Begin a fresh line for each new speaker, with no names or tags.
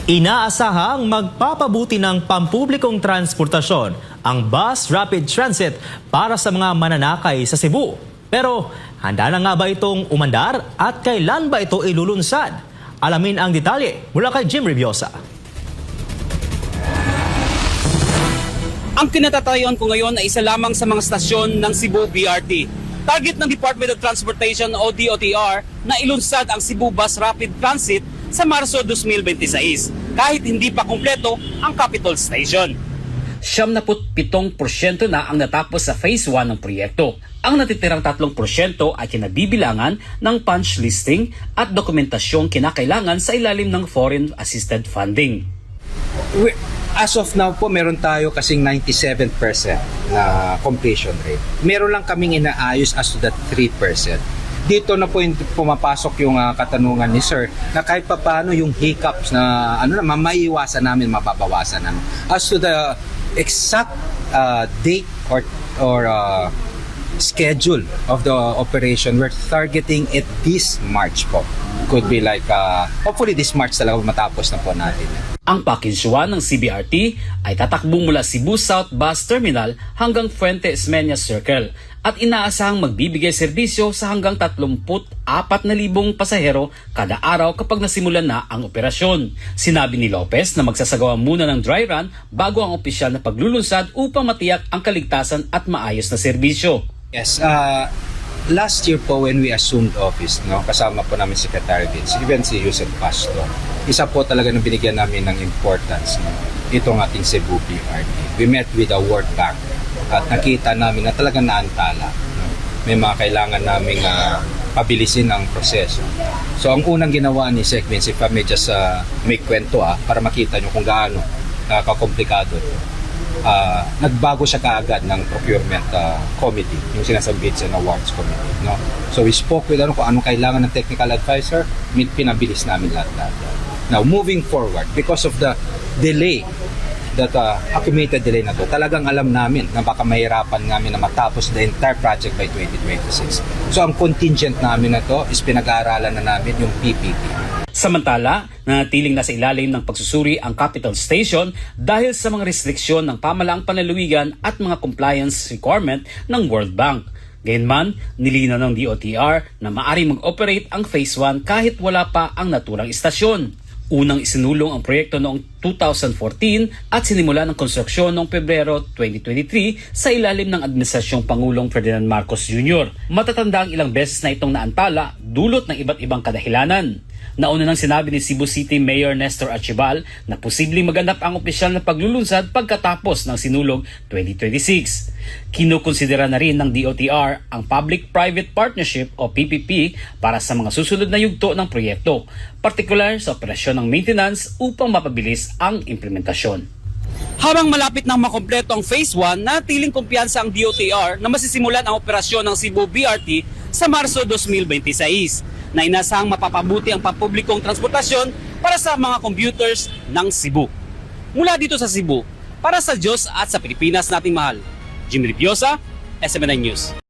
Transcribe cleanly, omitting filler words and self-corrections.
Inaasahang magpapabuti ng pampublikong transportasyon ang Bus Rapid Transit para sa mga mananakay sa Cebu. Pero handa na nga ba itong umandar at kailan ba ito ilulunsad? Alamin ang detalye mula kay Jim Reviosa.
Ang kinatatayuan ko ngayon ay isa lamang sa mga stasyon ng Cebu BRT. Target ng Department of Transportation o DOTR na ilunsad ang Cebu Bus Rapid Transit sa Marso 2026, kahit hindi pa kumpleto ang Capitol Station. 77% na ang natapos sa Phase 1 ng proyekto. Ang natitirang 3% ay kinabibilangan ng punch listing at dokumentasyong kinakailangan sa ilalim ng Foreign Assisted Funding.
As of now po, meron tayo kasing 97% na completion rate. Meron lang kaming inaayos as to that 3%. Dito na po yung pumapasok yung katanungan ni Sir na kahit papaano yung hiccups na maiiwasan namin, mababawasan namin. As to the exact date or schedule of the operation, we're targeting it this March po. Could be like, hopefully this March talaga matapos na po natin.
Ang Package 1 ng CBRT ay tatakbong mula Cebu South Bus Terminal hanggang Fuente Esmeña Circle at inaasahang magbibigay serbisyo sa hanggang 34,000 pasahero kada araw kapag nasimulan na ang operasyon. Sinabi ni Lopez na magsasagawa muna ng dry run bago ang opisyal na paglulunsad upang matiyak ang kaligtasan at maayos na serbisyo.
Yes, last year po when we assumed office, kasama po namin si Secretary Vince, even si Yusef Pasto, isa po talaga na binigyan namin ng importance itong ating Cebu BRT. We met with the World Bank at nakita namin na talagang naantala. May mga kailangan namin pabilisin ang proseso. So ang unang ginawa ni Sec Vince, if I may just make kwento para makita nyo kung gaano kakomplikado ito. Nagbago siya kaagad ng procurement committee, yung sinasabit sa awards committee. So we spoke with kung anong kailangan ng technical advisor, pinabilis namin lahat. Now moving forward, because of the delay, that accumulated delay na to, talagang alam namin na baka mahirapan namin na matapos the entire project by 2026. So ang contingent namin na to is pinag-aaralan na namin yung PPP.
Samantala, nanatiling nasa ilalim ng pagsusuri ang Capitol Station dahil sa mga restriksyon ng pamalaang panlalawigan at mga compliance requirement ng World Bank. Gayunman, nilinaw ng DOTR na maaaring mag-operate ang Phase 1 kahit wala pa ang naturang istasyon. Unang isinulong ang proyekto noong 2014 at sinimula ng konstruksyon noong Pebrero 2023 sa ilalim ng Administrasyong Pangulong Ferdinand Marcos Jr. Matatanda ang ilang beses na itong naantala dulot ng iba't ibang kadahilanan. Nauna nang sinabi ni Cebu City Mayor Nestor Archibal na posibleng maganap ang opisyal na paglulunsad pagkatapos ng sinulog 2026. Kinukonsidera na rin ng DOTR ang Public-Private Partnership o PPP para sa mga susunod na yugto ng proyekto, partikular sa operasyon ng maintenance upang mapabilis ang implementasyon. Habang malapit nang makompleto ang Phase 1, natiling kumpiyansa ang DOTR na masisimulan ang operasyon ng Cebu BRT sa Marso 2026 na inasahang mapapabuti ang pampublikong transportasyon para sa mga commuters ng Cebu. Mula dito sa Cebu, para sa Diyos at sa Pilipinas nating mahal, Jim Reviosa, SMNI News.